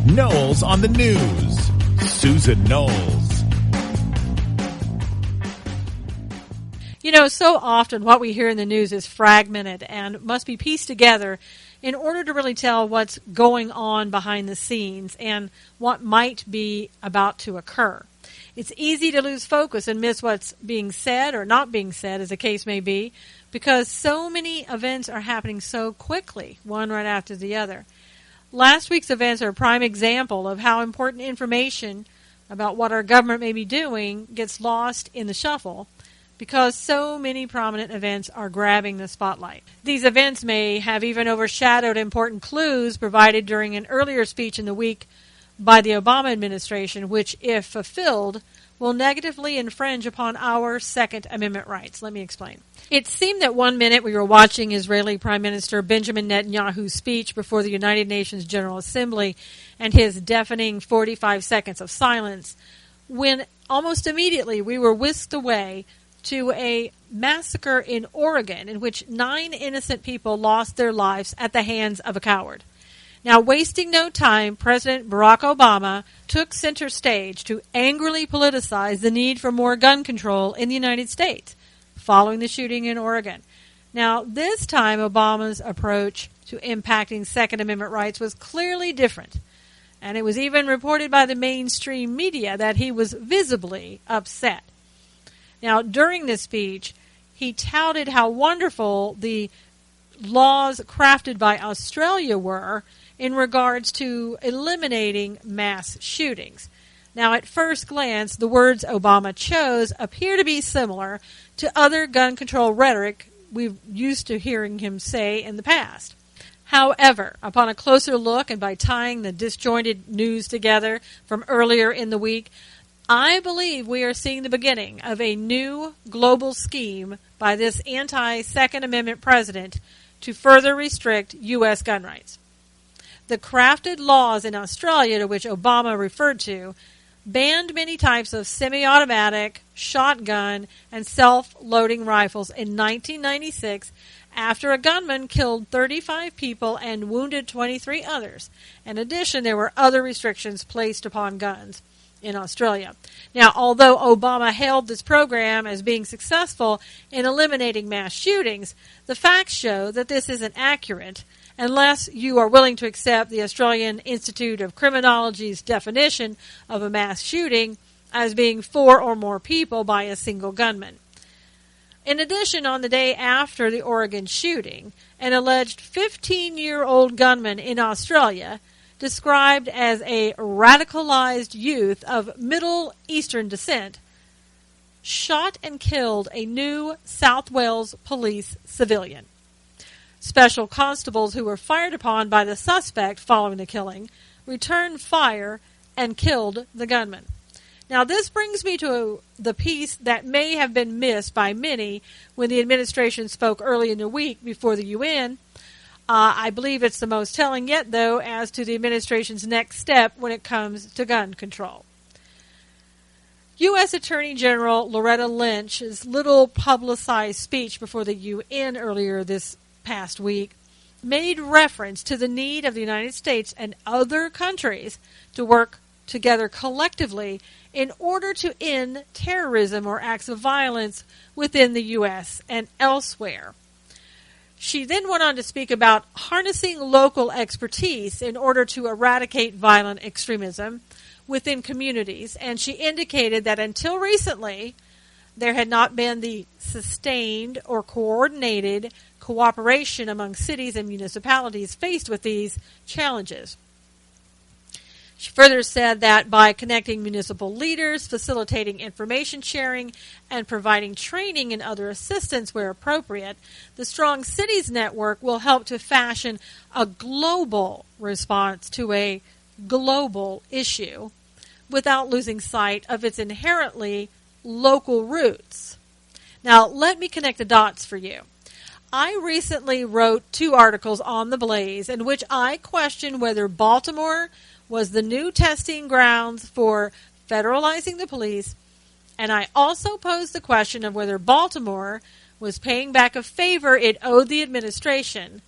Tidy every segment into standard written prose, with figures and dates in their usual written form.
Knowles on the News. Susan Knowles. You know, so often what we hear in the news is fragmented and must be pieced together in order to really tell what's going on behind the scenes and what might be about to occur. It's easy to lose focus and miss what's being said or not being said, as the case may be, because so many events are happening so quickly, one right after the other. Last week's events are a prime example of how important information about what our government may be doing gets lost in the shuffle because so many prominent events are grabbing the spotlight. These events may have even overshadowed important clues provided during an earlier speech in the week by the Obama administration, which, if fulfilled, will negatively infringe upon our Second Amendment rights. Let me explain. It seemed that one minute we were watching Israeli Prime Minister Benjamin Netanyahu's speech before the United Nations General Assembly and his deafening 45 seconds of silence, when almost immediately we were whisked away to a massacre in Oregon in which 9 innocent people lost their lives at the hands of a coward. Now, wasting no time, President Barack Obama took center stage to angrily politicize the need for more gun control in the United States following the shooting in Oregon. Now, this time, Obama's approach to impacting Second Amendment rights was clearly different, and it was even reported by the mainstream media that he was visibly upset. Now, during this speech, he touted how wonderful the laws crafted by Australia were in regards to eliminating mass shootings. Now, at first glance, the words Obama chose appear to be similar to other gun control rhetoric we've used to hearing him say in the past. However, upon a closer look and by tying the disjointed news together from earlier in the week, I believe we are seeing the beginning of a new global scheme by this anti-Second Amendment president to further restrict U.S. gun rights. The crafted laws in Australia to which Obama referred to banned many types of semi-automatic, shotgun, and self-loading rifles in 1996 after a gunman killed 35 people and wounded 23 others. In addition, there were other restrictions placed upon guns in Australia. Now, although Obama hailed this program as being successful in eliminating mass shootings, the facts show that this isn't accurate unless you are willing to accept the Australian Institute of Criminology's definition of a mass shooting as being 4 or more people by a single gunman. In addition, on the day after the Oregon shooting, an alleged 15-year-old gunman in Australia, described as a radicalized youth of Middle Eastern descent, shot and killed a New South Wales police civilian. Special constables who were fired upon by the suspect following the killing returned fire and killed the gunman. Now, this brings me to the piece that may have been missed by many when the administration spoke early in the week before the UN. I believe it's the most telling yet, though, as to the administration's next step when it comes to gun control. U.S. Attorney General Loretta Lynch's little publicized speech before the UN earlier this past week made reference to the need of the United States and other countries to work together collectively in order to end terrorism or acts of violence within the U.S. and elsewhere. She then went on to speak about harnessing local expertise in order to eradicate violent extremism within communities, and she indicated that until recently, there had not been the sustained or coordinated cooperation among cities and municipalities faced with these challenges. She further said that by connecting municipal leaders, facilitating information sharing, and providing training and other assistance where appropriate, the Strong Cities Network will help to fashion a global response to a global issue without losing sight of its inherently local roots. Now, let me connect the dots for you. I recently wrote 2 articles on the Blaze in which I questioned whether Baltimore was the new testing grounds for federalizing the police, and I also posed the question of whether Baltimore was paying back a favor it owed the administration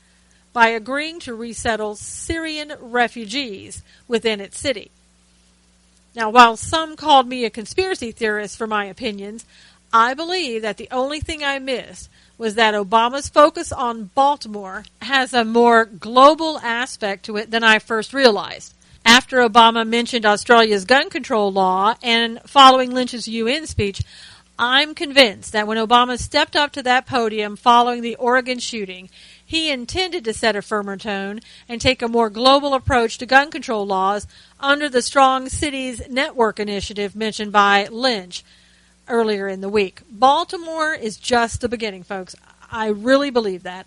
by agreeing to resettle Syrian refugees within its city. Now, while some called me a conspiracy theorist for my opinions, I believe that the only thing I missed was that Obama's focus on Baltimore has a more global aspect to it than I first realized. After Obama mentioned Australia's gun control law and following Lynch's UN speech, I'm convinced that when Obama stepped up to that podium following the Oregon shooting, he intended to set a firmer tone and take a more global approach to gun control laws under the Strong Cities Network initiative mentioned by Lynch earlier in the week. Baltimore is just the beginning, folks. I really believe that.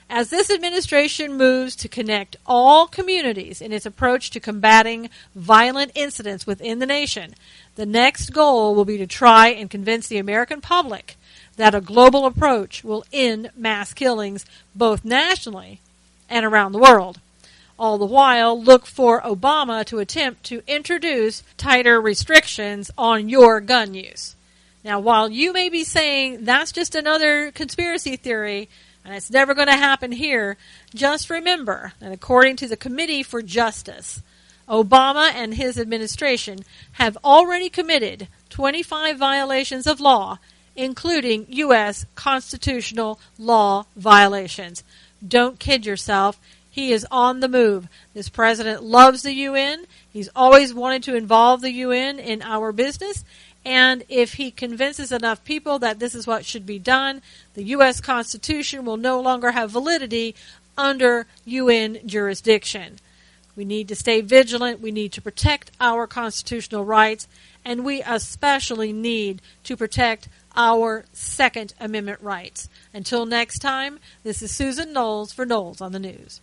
As this administration moves to connect all communities in its approach to combating violent incidents within the nation, the next goal will be to try and convince the American public that a global approach will end mass killings both nationally and around the world. All the while, look for Obama to attempt to introduce tighter restrictions on your gun use. Now, while you may be saying that's just another conspiracy theory and it's never going to happen here, just remember that according to the Committee for Justice, Obama and his administration have already committed 25 violations of law, including U.S. constitutional law violations. Don't kid yourself. He is on the move. This president loves the UN. He's always wanted to involve the UN in our business. And if he convinces enough people that this is what should be done, the U.S. Constitution will no longer have validity under UN jurisdiction. We need to stay vigilant. We need to protect our constitutional rights. And we especially need to protect our Second Amendment rights. Until next time, this is Susan Knowles for Knowles on the News.